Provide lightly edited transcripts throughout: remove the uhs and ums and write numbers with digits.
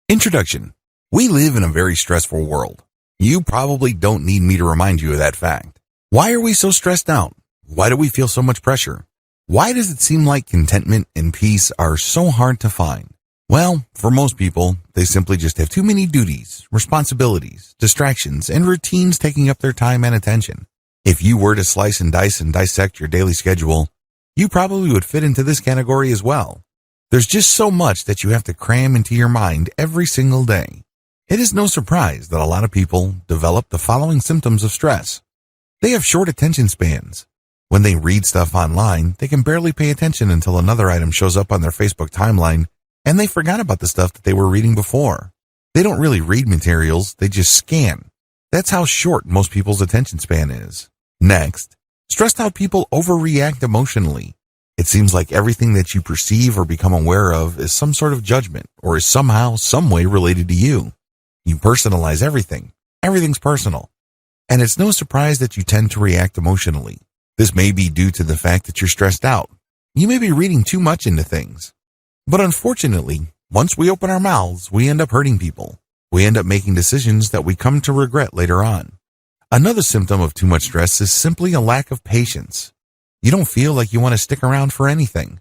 Introduction. We live in a very stressful world. You probably don't need me to remind you of that fact. Why are we so stressed out? Why do we feel so much pressure? Why does it seem like contentment and peace are so hard to find? Well, for most people, they simply just have too many duties, responsibilities, distractions, and routines taking up their time and attention. If you were to slice and dice and dissect your daily schedule, you probably would fit into this category as well. There's just so much that you have to cram into your mind every single day. It is no surprise that a lot of people develop the following symptoms of stress. They have short attention spans. When they read stuff online, they can barely pay attention until another item shows up on their Facebook timeline, and they forgot about the stuff that they were reading before. They don't really read materials, they just scan. That's how short most people's attention span is. Next, stressed out people overreact emotionally. It seems like everything that you perceive or become aware of is some sort of judgment or is somehow, some way related to you. You personalize everything. Everything's personal. And it's no surprise that you tend to react emotionally. This may be due to the fact that you're stressed out. You may be reading too much into things. But unfortunately, once we open our mouths, we end up hurting people. We end up making decisions that we come to regret later on. Another symptom of too much stress is simply a lack of patience. You don't feel like you want to stick around for anything.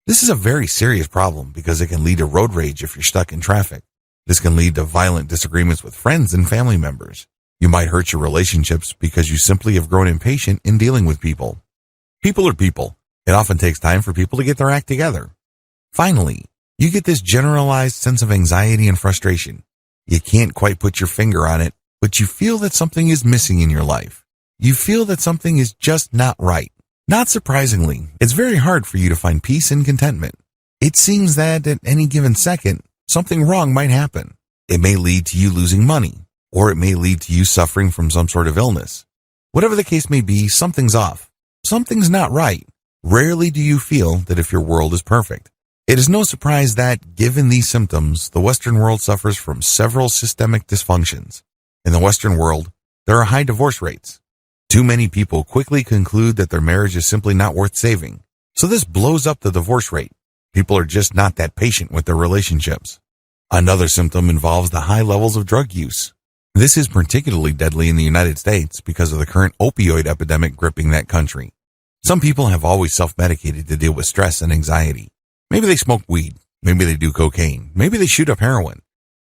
This is a very serious problem because it can lead to road rage if you're stuck in traffic. This can lead to violent disagreements with friends and family members. You might hurt your relationships because you simply have grown impatient in dealing with people. People are people. It often takes time for people to get their act together. Finally, you get this generalized sense of anxiety and frustration. You can't quite put your finger on it, but you feel that something is missing in your life. You feel that something is just not right. Not surprisingly, it's very hard for you to find peace and contentment. It seems that at any given second, something wrong might happen. It may lead to you losing money, or it may lead to you suffering from some sort of illness. Whatever the case may be, something's off. Something's not right. Rarely do you feel that if your world is perfect. It is no surprise that, given these symptoms, the Western world suffers from several systemic dysfunctions. In the Western world, there are high divorce rates. Too many people quickly conclude that their marriage is simply not worth saving. So this blows up the divorce rate. People are just not that patient with their relationships. Another symptom involves the high levels of drug use. This is particularly deadly in the United States because of the current opioid epidemic gripping that country. Some people have always self-medicated to deal with stress and anxiety. Maybe they smoke weed. Maybe they do cocaine. Maybe they shoot up heroin.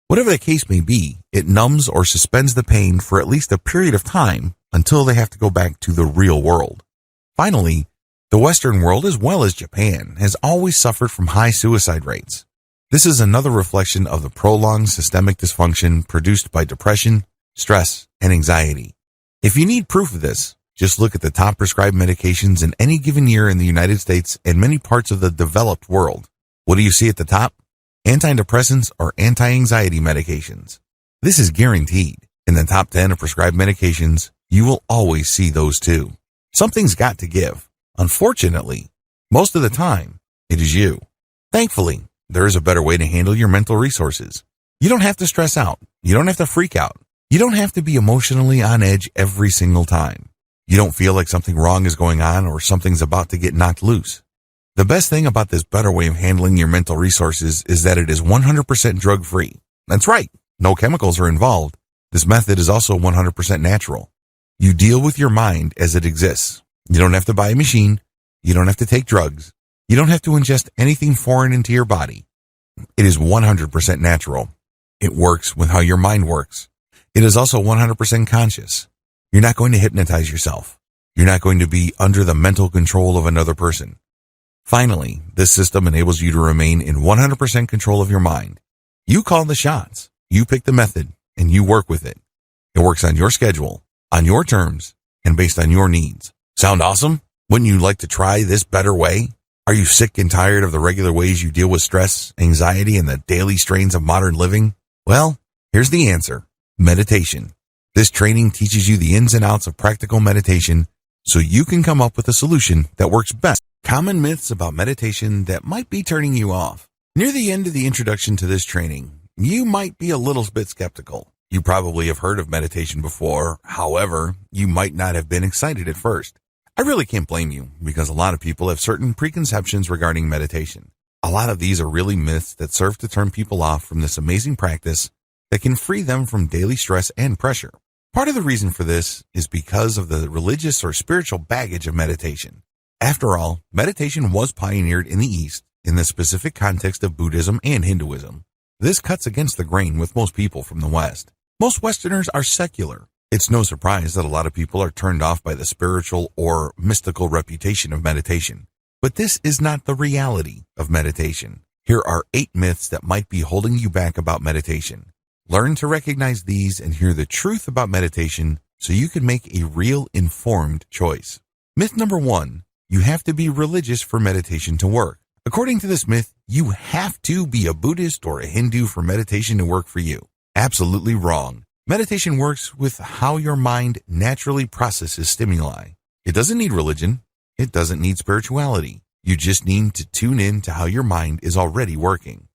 Whatever the case may be, it numbs or suspends the pain for at least a period of time until they have to go back to the real world. Finally, the Western world, as well as Japan, has always suffered from high suicide rates. This is another reflection of the prolonged systemic dysfunction produced by depression, stress, and anxiety. If you need proof of this, just look at the top prescribed medications in any given year in the United States and many parts of the developed world. What do you see at the top? Antidepressants or anti-anxiety medications. This is guaranteed. In the top 10 of prescribed medications, you will always see those too. Something's got to give. Unfortunately, most of the time, it is you. Thankfully, there is a better way to handle your mental resources. You don't have to stress out. You don't have to freak out. You don't have to be emotionally on edge every single time. You don't feel like something wrong is going on or something's about to get knocked loose. The best thing about this better way of handling your mental resources is that it is 100% drug-free. That's right. No chemicals are involved. This method is also 100% natural. You deal with your mind as it exists. You don't have to buy a machine. You don't have to take drugs. You don't have to ingest anything foreign into your body. It is 100% natural. It works with how your mind works. It is also 100% conscious. You're not going to hypnotize yourself. You're not going to be under the mental control of another person. Finally, this system enables you to remain in 100% control of your mind. You call the shots. You pick the method, and you work with it. It works on your schedule, on your terms, and based on your needs. Sound awesome? Wouldn't you like to try this better way? Are you sick and tired of the regular ways you deal with stress, anxiety, and the daily strains of modern living? Well, here's the answer. Meditation. This training teaches you the ins and outs of practical meditation so you can come up with a solution that works best. Common myths about meditation that might be turning you off. Near the end of the introduction to this training, you might be a little bit skeptical. You probably have heard of meditation before. However, you might not have been excited at first. I really can't blame you because a lot of people have certain preconceptions regarding meditation. A lot of these are really myths that serve to turn people off from this amazing practice that can free them from daily stress and pressure. Part of the reason for this is because of the religious or spiritual baggage of meditation. After all, meditation was pioneered in the East in the specific context of Buddhism and Hinduism. This cuts against the grain with most people from the West. Most Westerners are secular. It's no surprise that a lot of people are turned off by the spiritual or mystical reputation of meditation. But this is not the reality of meditation. Here are 8 myths that might be holding you back about meditation. Learn to recognize these and hear the truth about meditation so you can make a real informed choice. Myth number 1, you have to be religious for meditation to work. According to this myth, you have to be a Buddhist or a Hindu for meditation to work for you. Absolutely wrong. Meditation works with how your mind naturally processes stimuli. It doesn't need religion. It doesn't need spirituality. You just need to tune in to how your mind is already working.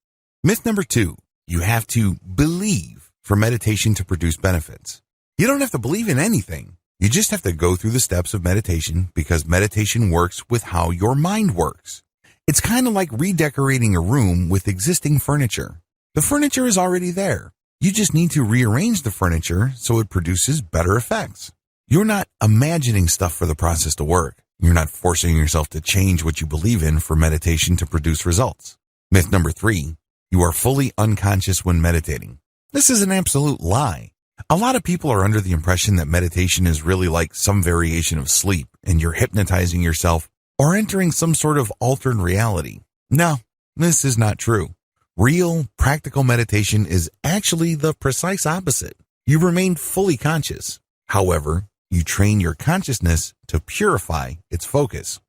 Myth number 2, you have to believe for meditation to produce benefits. You don't have to believe in anything. You just have to go through the steps of meditation because meditation works with how your mind works. It's kind of like redecorating a room with existing furniture. The furniture is already there. You just need to rearrange the furniture so it produces better effects. You're not imagining stuff for the process to work. You're not forcing yourself to change what you believe in for meditation to produce results. Myth number 3, you are fully unconscious when meditating. This is an absolute lie. A lot of people are under the impression that meditation is really like some variation of sleep and you're hypnotizing yourself or entering some sort of altered reality. No, this is not true. Real, practical meditation is actually the precise opposite. You remain fully conscious. However, you train your consciousness to purify its focus.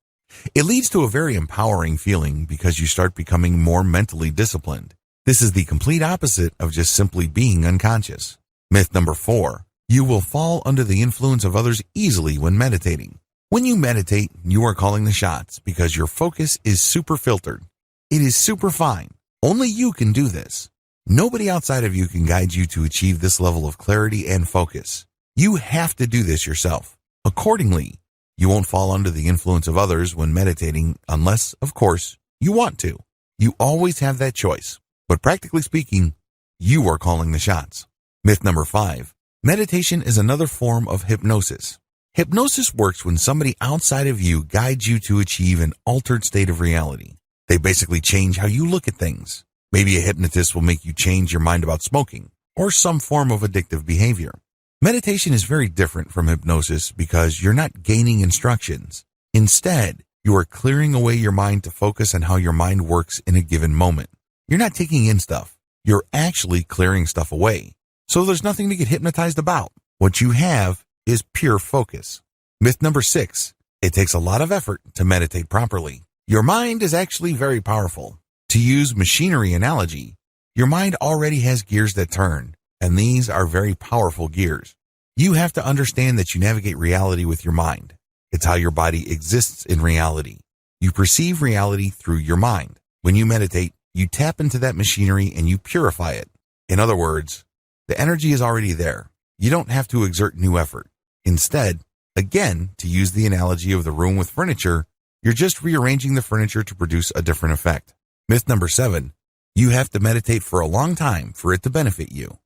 It leads to a very empowering feeling because you start becoming more mentally disciplined. This is the complete opposite of just simply being unconscious. Myth number 4, you will fall under the influence of others easily when meditating. When you meditate, you are calling the shots because your focus is super filtered. It is super fine. Only you can do this. Nobody outside of you can guide you to achieve this level of clarity and focus. You have to do this yourself. Accordingly, you won't fall under the influence of others when meditating unless, of course, you want to. You always have that choice. But practically speaking, you are calling the shots. Myth number 5, meditation is another form of hypnosis. Hypnosis works when somebody outside of you guides you to achieve an altered state of reality. They basically change how you look at things. Maybe a hypnotist will make you change your mind about smoking or some form of addictive behavior. Meditation is very different from hypnosis because you're not gaining instructions. Instead, you are clearing away your mind to focus on how your mind works in a given moment. You're not taking in stuff. You're actually clearing stuff away. So there's nothing to get hypnotized about. What you have is pure focus. Myth number 6, it takes a lot of effort to meditate properly. Your mind is actually very powerful. To use machinery analogy, your mind already has gears that turn, and these are very powerful gears. You have to understand that you navigate reality with your mind. It's how your body exists in reality. You perceive reality through your mind. When you meditate, you tap into that machinery and you purify it. In other words, the energy is already there. You don't have to exert new effort. Instead, again, to use the analogy of the room with furniture, you're just rearranging the furniture to produce a different effect. Myth number 7, you have to meditate for a long time for it to benefit you.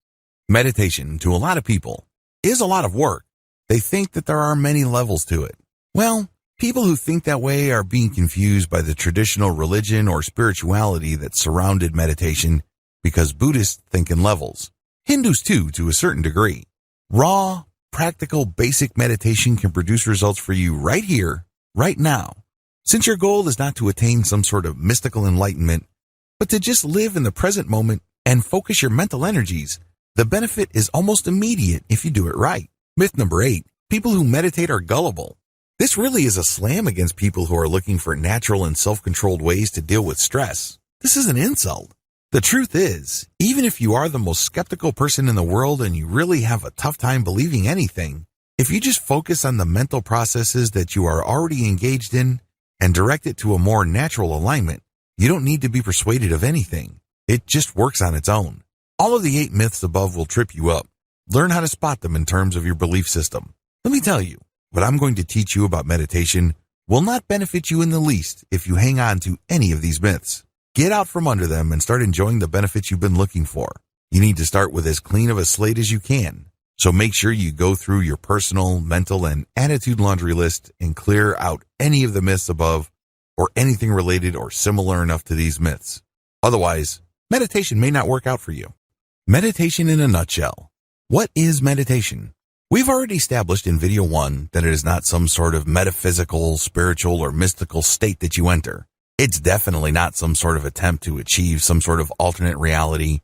Meditation, to a lot of people, is a lot of work. They think that there are many levels to it. Well, people who think that way are being confused by the traditional religion or spirituality that surrounded meditation because Buddhists think in levels. Hindus too, to a certain degree. Raw, practical, basic meditation can produce results for you right here, right now. Since your goal is not to attain some sort of mystical enlightenment, but to just live in the present moment and focus your mental energies, the benefit is almost immediate if you do it right. Myth number 8, people who meditate are gullible. This really is a slam against people who are looking for natural and self-controlled ways to deal with stress. This is an insult. The truth is, even if you are the most skeptical person in the world and you really have a tough time believing anything, if you just focus on the mental processes that you are already engaged in and direct it to a more natural alignment, you don't need to be persuaded of anything. It just works on its own. All of the 8 myths above will trip you up. Learn how to spot them in terms of your belief system. Let me tell you, what I'm going to teach you about meditation will not benefit you in the least if you hang on to any of these myths. Get out from under them and start enjoying the benefits you've been looking for. You need to start with as clean of a slate as you can. So make sure you go through your personal, mental, and attitude laundry list and clear out any of the myths above or anything related or similar enough to these myths. Otherwise, meditation may not work out for you. Meditation in a nutshell. What is meditation? We've already established in video 1 that it is not some sort of metaphysical, spiritual, or mystical state that you enter. It's definitely not some sort of attempt to achieve some sort of alternate reality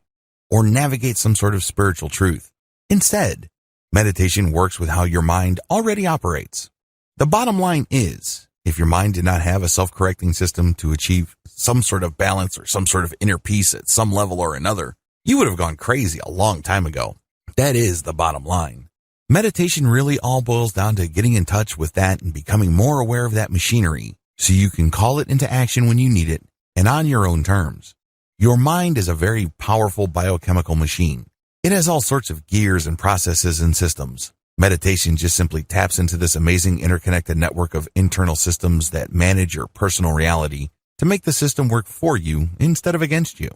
or navigate some sort of spiritual truth. Instead, meditation works with how your mind already operates. The bottom line is, if your mind did not have a self-correcting system to achieve some sort of balance or some sort of inner peace at some level or another, you would have gone crazy a long time ago. That is the bottom line. Meditation really all boils down to getting in touch with that and becoming more aware of that machinery so you can call it into action when you need it and on your own terms. Your mind is a very powerful biochemical machine. It has all sorts of gears and processes and systems. Meditation just simply taps into this amazing interconnected network of internal systems that manage your personal reality to make the system work for you instead of against you.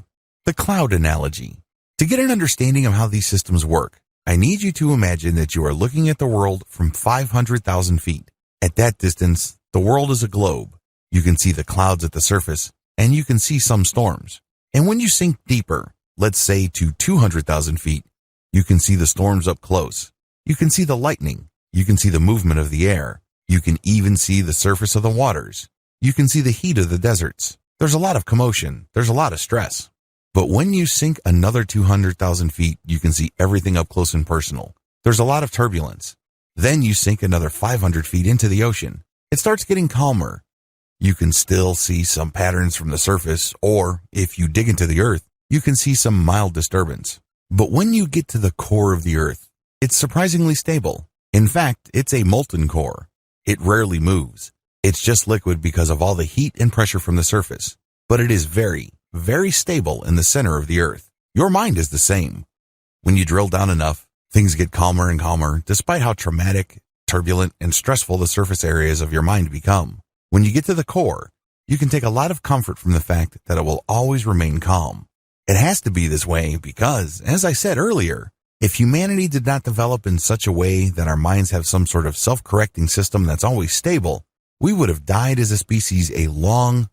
The cloud analogy. To get an understanding of how these systems work, I need you to imagine that you are looking at the world from 500,000 feet. At that distance, the world is a globe. You can see the clouds at the surface, and you can see some storms. And when you sink deeper, let's say to 200,000 feet, you can see the storms up close. You can see the lightning. You can see the movement of the air. You can even see the surface of the waters. You can see the heat of the deserts. There's a lot of commotion. There's a lot of stress. But when you sink another 200,000 feet, you can see everything up close and personal. There's a lot of turbulence. Then you sink another 500 feet into the ocean. It starts getting calmer. You can still see some patterns from the surface, or if you dig into the earth, you can see some mild disturbance. But when you get to the core of the earth, it's surprisingly stable. In fact, it's a molten core. It rarely moves. It's just liquid because of all the heat and pressure from the surface. But it is very stable in the center of the earth. Your mind is the same. When you drill down enough, things get calmer and calmer, despite how traumatic, turbulent, and stressful the surface areas of your mind become. When you get to the core, you can take a lot of comfort from the fact that it will always remain calm. It has to be this way because, as I said earlier, if humanity did not develop in such a way that our minds have some sort of self-correcting system that's always stable, we would have died as a species a long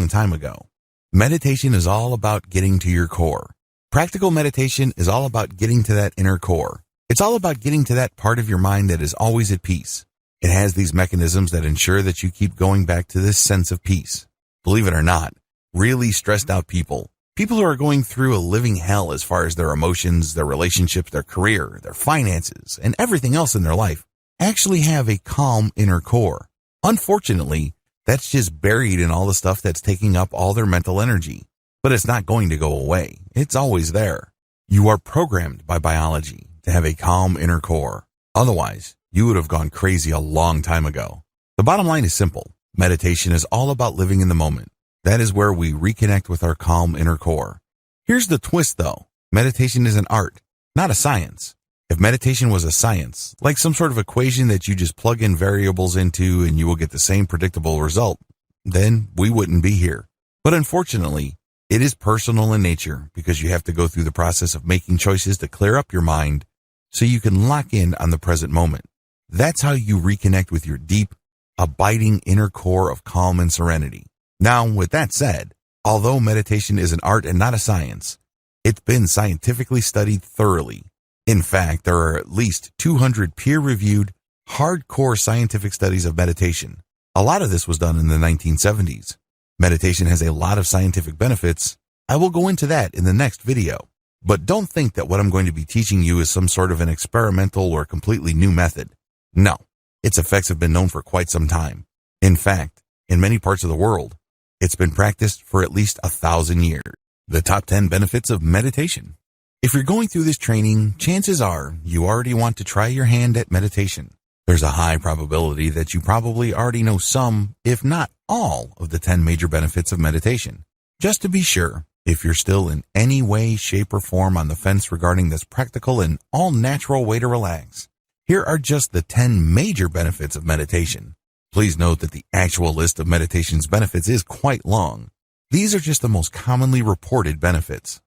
time ago. Meditation is all about getting to your core. Practical meditation is all about getting to that inner core. It's all about getting to that part of your mind that is always at peace. It has these mechanisms that ensure that you keep going back to this sense of peace. Believe it or not, really stressed out people who are going through a living hell as far as their emotions, their relationships, their career, their finances, and everything else in their life, actually have a calm inner core. Unfortunately, that's just buried in all the stuff that's taking up all their mental energy. But it's not going to go away. It's always there. You are programmed by biology to have a calm inner core. Otherwise, you would have gone crazy a long time ago. The bottom line is simple. Meditation is all about living in the moment. That is where we reconnect with our calm inner core. Here's the twist though. Meditation is an art, not a science. If meditation was a science, like some sort of equation that you just plug in variables into and you will get the same predictable result, then we wouldn't be here. But unfortunately, it is personal in nature because you have to go through the process of making choices to clear up your mind so you can lock in on the present moment. That's how you reconnect with your deep, abiding inner core of calm and serenity. Now, with that said, although meditation is an art and not a science, it's been scientifically studied thoroughly. In fact, there are at least 200 peer-reviewed, hardcore scientific studies of meditation. A lot of this was done in the 1970s. Meditation has a lot of scientific benefits. I will go into that in the next video. But don't think that what I'm going to be teaching you is some sort of an experimental or completely new method. No, its effects have been known for quite some time. In fact, in many parts of the world, it's been practiced for at least 1,000 years. The top 10 benefits of meditation. If you're going through this training, chances are you already want to try your hand at meditation. There's a high probability that you probably already know some, if not all, of the 10 major benefits of meditation. Just to be sure, if you're still in any way, shape, or form on the fence regarding this practical and all-natural way to relax, here are just the 10 major benefits of meditation. Please note that the actual list of meditation's benefits is quite long. These are just the most commonly reported benefits.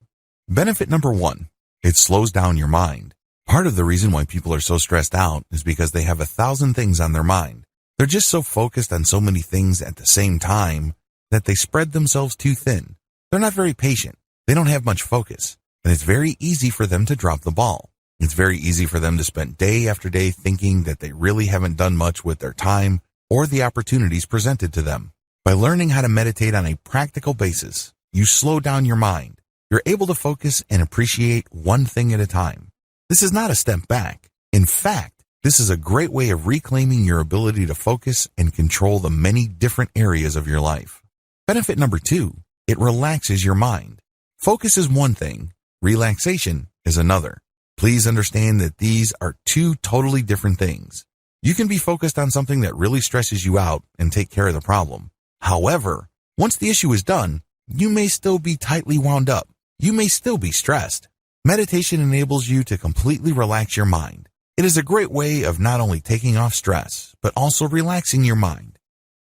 Benefit number 1, it slows down your mind. Part of the reason why people are so stressed out is because they have 1,000 things on their mind. They're just so focused on so many things at the same time that they spread themselves too thin. They're not very patient. They don't have much focus, and it's very easy for them to drop the ball. It's very easy for them to spend day after day thinking that they really haven't done much with their time or the opportunities presented to them. By learning how to meditate on a practical basis, you slow down your mind. You're able to focus and appreciate one thing at a time. This is not a step back. In fact, this is a great way of reclaiming your ability to focus and control the many different areas of your life. Benefit number 2, it relaxes your mind. Focus is one thing, relaxation is another. Please understand that these are two totally different things. You can be focused on something that really stresses you out and take care of the problem. However, once the issue is done, you may still be tightly wound up. You may still be stressed. Meditation enables you to completely relax your mind. It is a great way of not only taking off stress, but also relaxing your mind.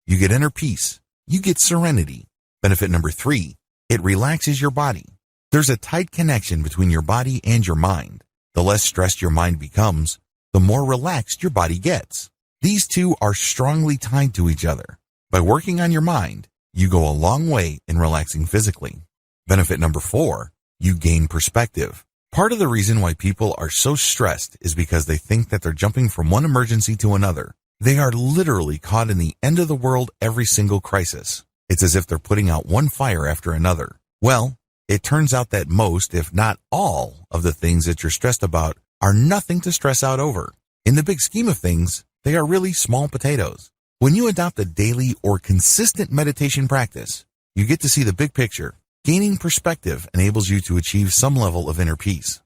You get inner peace. You get serenity. Benefit number 3, it relaxes your body. There's a tight connection between your body and your mind. The less stressed your mind becomes, the more relaxed your body gets. These two are strongly tied to each other. By working on your mind, you go a long way in relaxing physically. Benefit number 4, you gain perspective. Part of the reason why people are so stressed is because they think that they're jumping from one emergency to another. They are literally caught in the end of the world every single crisis. It's as if they're putting out one fire after another. Well, it turns out that most, if not all, of the things that you're stressed about are nothing to stress out over. In the big scheme of things, they are really small potatoes. When you adopt a daily or consistent meditation practice, you get to see the big picture. Gaining perspective enables you to achieve some level of inner peace.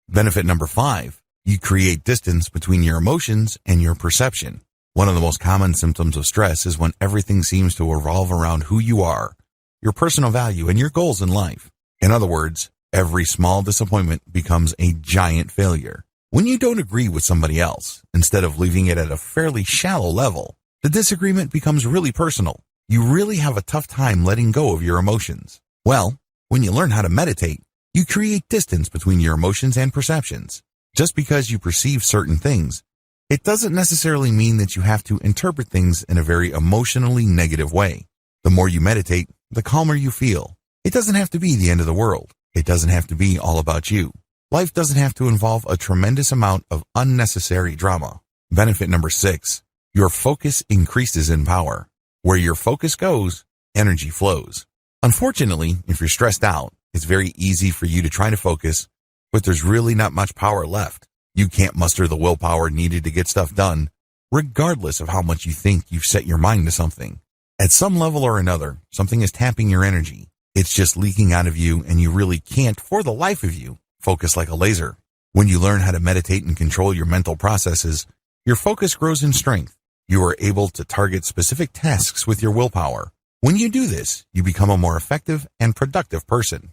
Benefit number 5, you create distance between your emotions and your perception. One of the most common symptoms of stress is when everything seems to revolve around who you are, your personal value, and your goals in life. In other words, every small disappointment becomes a giant failure. When you don't agree with somebody else, instead of leaving it at a fairly shallow level, the disagreement becomes really personal. You really have a tough time letting go of your emotions. Well, when you learn how to meditate, you create distance between your emotions and perceptions. Just because you perceive certain things, it doesn't necessarily mean that you have to interpret things in a very emotionally negative way. The more you meditate, the calmer you feel. It doesn't have to be the end of the world. It doesn't have to be all about you. Life doesn't have to involve a tremendous amount of unnecessary drama. Benefit number 6, your focus increases in power. Where your focus goes, energy flows. Unfortunately, if you're stressed out, it's very easy for you to try to focus, but there's really not much power left. You can't muster the willpower needed to get stuff done, regardless of how much you think you've set your mind to something. At some level or another, something is tapping your energy. It's just leaking out of you, and you really can't, for the life of you, focus like a laser. When you learn how to meditate and control your mental processes, your focus grows in strength. You are able to target specific tasks with your willpower. When you do this, you become a more effective and productive person.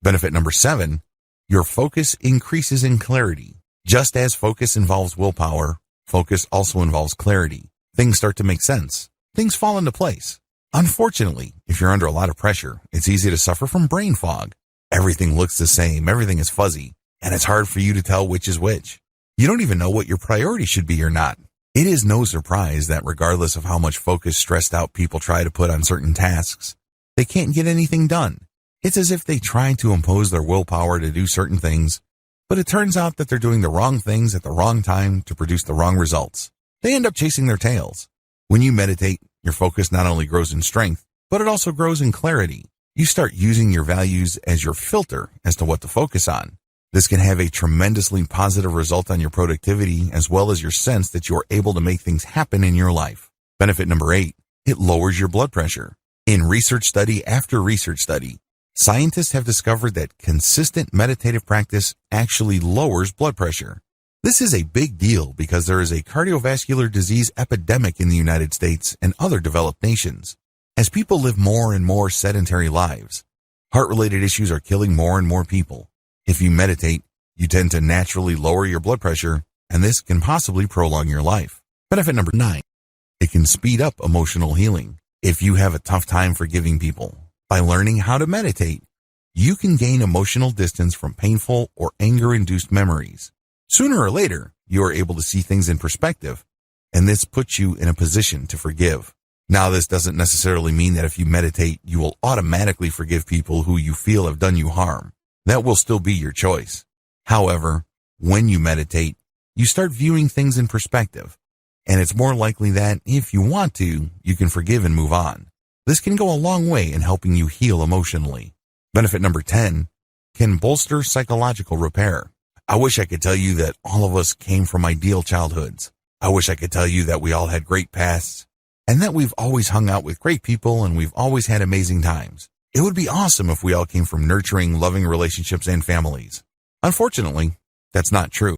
Benefit number 7, your focus increases in clarity. Just as focus involves willpower, focus also involves clarity. Things start to make sense. Things fall into place. Unfortunately, if you're under a lot of pressure, it's easy to suffer from brain fog. Everything looks the same, everything is fuzzy, and it's hard for you to tell which is which. You don't even know what your priority should be or not. It is no surprise that regardless of how much focus stressed out people try to put on certain tasks, they can't get anything done. It's as if they try to impose their willpower to do certain things, but it turns out that they're doing the wrong things at the wrong time to produce the wrong results. They end up chasing their tails. When you meditate, your focus not only grows in strength, but it also grows in clarity. You start using your values as your filter as to what to focus on. This can have a tremendously positive result on your productivity as well as your sense that you are able to make things happen in your life. Benefit number 8, it lowers your blood pressure. In research study after research study, scientists have discovered that consistent meditative practice actually lowers blood pressure. This is a big deal because there is a cardiovascular disease epidemic in the United States and other developed nations. As people live more and more sedentary lives, heart-related issues are killing more and more people. If you meditate, you tend to naturally lower your blood pressure, and this can possibly prolong your life. Benefit number 9, it can speed up emotional healing. If you have a tough time forgiving people, By learning how to meditate, you can gain emotional distance from painful or anger-induced memories. Sooner or later, you are able to see things in perspective, and this puts you in a position to forgive. Now, this doesn't necessarily mean that if you meditate, you will automatically forgive people who you feel have done you harm. That will still be your choice. However, when you meditate, you start viewing things in perspective, and it's more likely that, if you want to, you can forgive and move on. This can go a long way in helping you heal emotionally. Benefit number 10, can bolster psychological repair. I wish I could tell you that all of us came from ideal childhoods. I wish I could tell you that we all had great pasts, and that we've always hung out with great people and we've always had amazing times. It would be awesome if we all came from nurturing, loving relationships and families. Unfortunately, that's not true.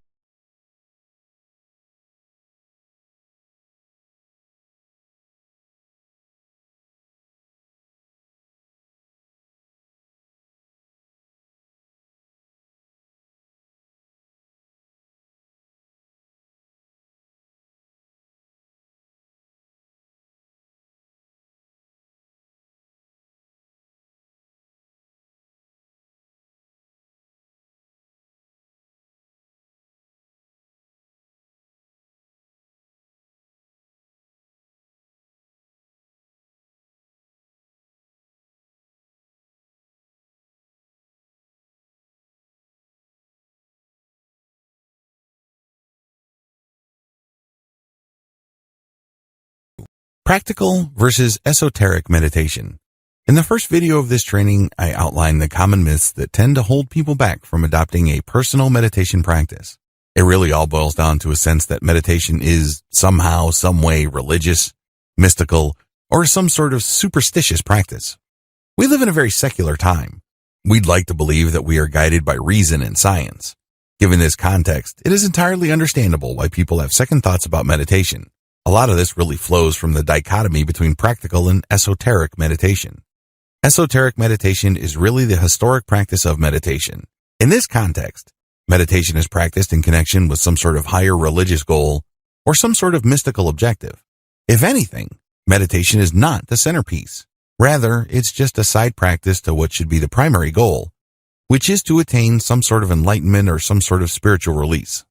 Practical versus esoteric meditation. In the first video of this training, I outlined the common myths that tend to hold people back from adopting a personal meditation practice. It really all boils down to a sense that meditation is somehow, some way religious, mystical, or some sort of superstitious practice. We live in a very secular time. We'd like to believe that we are guided by reason and science. Given this context, it is entirely understandable why people have second thoughts about meditation. A lot of this really flows from the dichotomy between practical and esoteric meditation. Esoteric meditation is really the historic practice of meditation. In this context, meditation is practiced in connection with some sort of higher religious goal or some sort of mystical objective. If anything, meditation is not the centerpiece. Rather, it's just a side practice to what should be the primary goal, which is to attain some sort of enlightenment or some sort of spiritual release.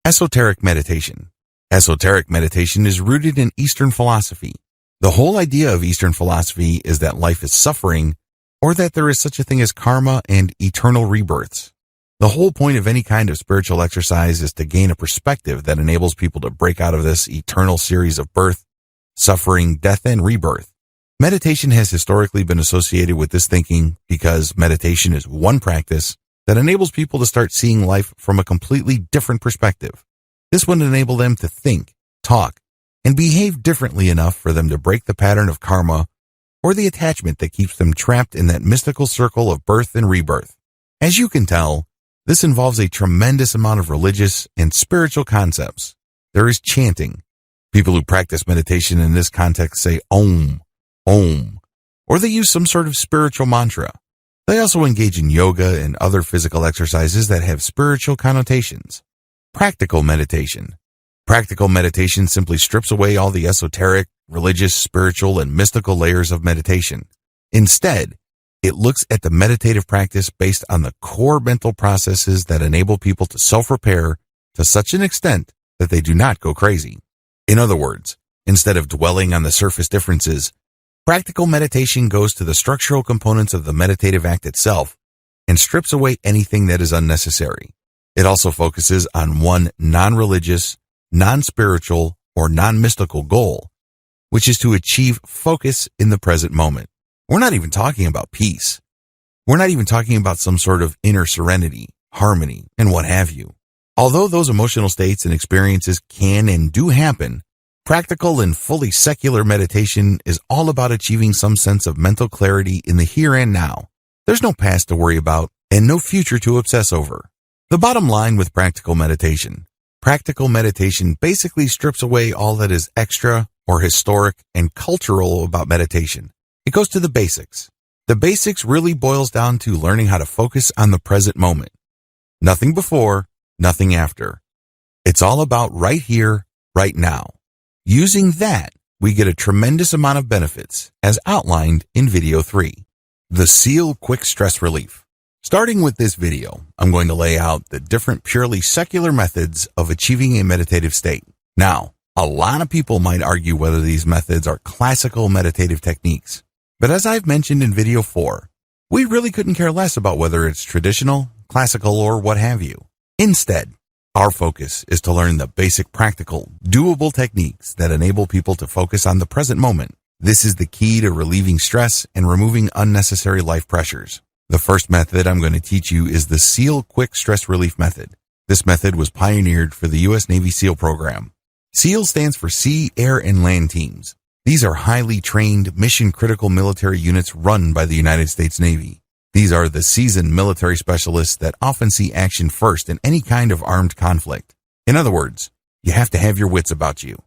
Esoteric meditation. Esoteric meditation is rooted in Eastern philosophy. The whole idea of Eastern philosophy is that life is suffering, or that there is such a thing as karma and eternal rebirths. The whole point of any kind of spiritual exercise is to gain a perspective that enables people to break out of this eternal series of birth, suffering, death, and rebirth. Meditation has historically been associated with this thinking because meditation is one practice that enables people to start seeing life from a completely different perspective. This would enable them to think, talk, and behave differently enough for them to break the pattern of karma or the attachment that keeps them trapped in that mystical circle of birth and rebirth. As you can tell, this involves a tremendous amount of religious and spiritual concepts. There is chanting. People who practice meditation in this context say Om, Om, or they use some sort of spiritual mantra. They also engage in yoga and other physical exercises that have spiritual connotations. Practical meditation. Practical meditation simply strips away all the esoteric, religious, spiritual, and mystical layers of meditation. Instead, it looks at the meditative practice based on the core mental processes that enable people to self-repair to such an extent that they do not go crazy. In other words, instead of dwelling on the surface differences, practical meditation goes to the structural components of the meditative act itself and strips away anything that is unnecessary. It also focuses on one non-religious, non-spiritual, or non-mystical goal, which is to achieve focus in the present moment. We're not even talking about peace. We're not even talking about some sort of inner serenity, harmony, and what have you. Although those emotional states and experiences can and do happen, practical and fully secular meditation is all about achieving some sense of mental clarity in the here and now. There's no past to worry about and no future to obsess over. The bottom line with practical meditation basically strips away all that is extra or historic and cultural about meditation. It goes to the basics. The basics really boils down to learning how to focus on the present moment. Nothing before, nothing after. It's all about right here, right now. Using that, we get a tremendous amount of benefits, as outlined in video 3. The SEAL Quick Stress Relief. Starting with this video, I'm going to lay out the different purely secular methods of achieving a meditative state. Now, a lot of people might argue whether these methods are classical meditative techniques. But as I've mentioned in video 4, we really couldn't care less about whether it's traditional, classical, or what have you. Instead, our focus is to learn the basic practical, doable techniques that enable people to focus on the present moment. This is the key to relieving stress and removing unnecessary life pressures. The first method I'm going to teach you is the SEAL Quick Stress Relief Method. This method was pioneered for the U.S. Navy SEAL program. SEAL stands for Sea, Air, and Land Teams. These are highly trained, mission-critical military units run by the United States Navy. These are the seasoned military specialists that often see action first in any kind of armed conflict. In other words, you have to have your wits about you.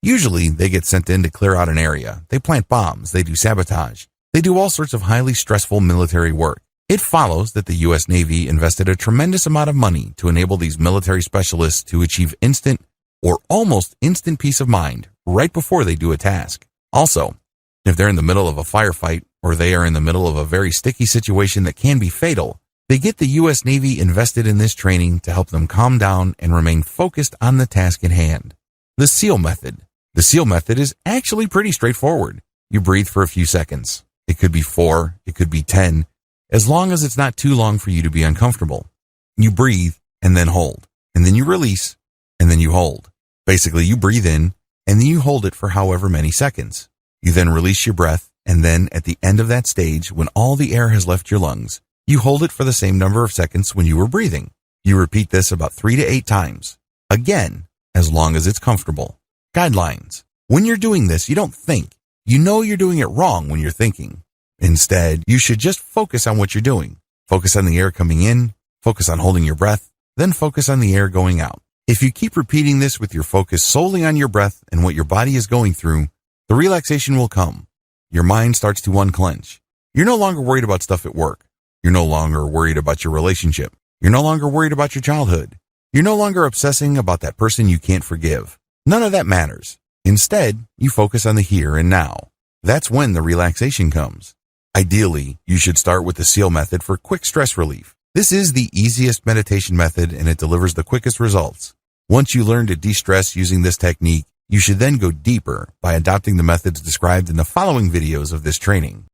Usually, they get sent in to clear out an area. They plant bombs. They do sabotage. They do all sorts of highly stressful military work. It follows that the U.S. Navy invested a tremendous amount of money to enable these military specialists to achieve instant or almost instant peace of mind right before they do a task. Also, if they're in the middle of a firefight or they are in the middle of a very sticky situation that can be fatal, they get the U.S. Navy invested in this training to help them calm down and remain focused on the task at hand. The SEAL method. The SEAL method is actually pretty straightforward. You breathe for a few seconds. It could be 4, it could be 10, as long as it's not too long for you to be uncomfortable. You breathe and then hold, and then you release, and then you hold. Basically, you breathe in, and then you hold it for however many seconds. You then release your breath, and then at the end of that stage, when all the air has left your lungs, you hold it for the same number of seconds when you were breathing. You repeat this about 3 to 8 times. Again, as long as it's comfortable. Guidelines. When you're doing this, you don't think. You know you're doing it wrong when you're thinking. Instead, you should just focus on what you're doing. Focus on the air coming in, focus on holding your breath, then focus on the air going out. If you keep repeating this with your focus solely on your breath and what your body is going through, the relaxation will come. Your mind starts to unclench. You're no longer worried about stuff at work. You're no longer worried about your relationship. You're no longer worried about your childhood. You're no longer obsessing about that person you can't forgive. None of that matters. Instead, you focus on the here and now. That's when the relaxation comes. Ideally, you should start with the SEAL method for quick stress relief. This is the easiest meditation method and it delivers the quickest results. Once you learn to de-stress using this technique, you should then go deeper by adopting the methods described in the following videos of this training.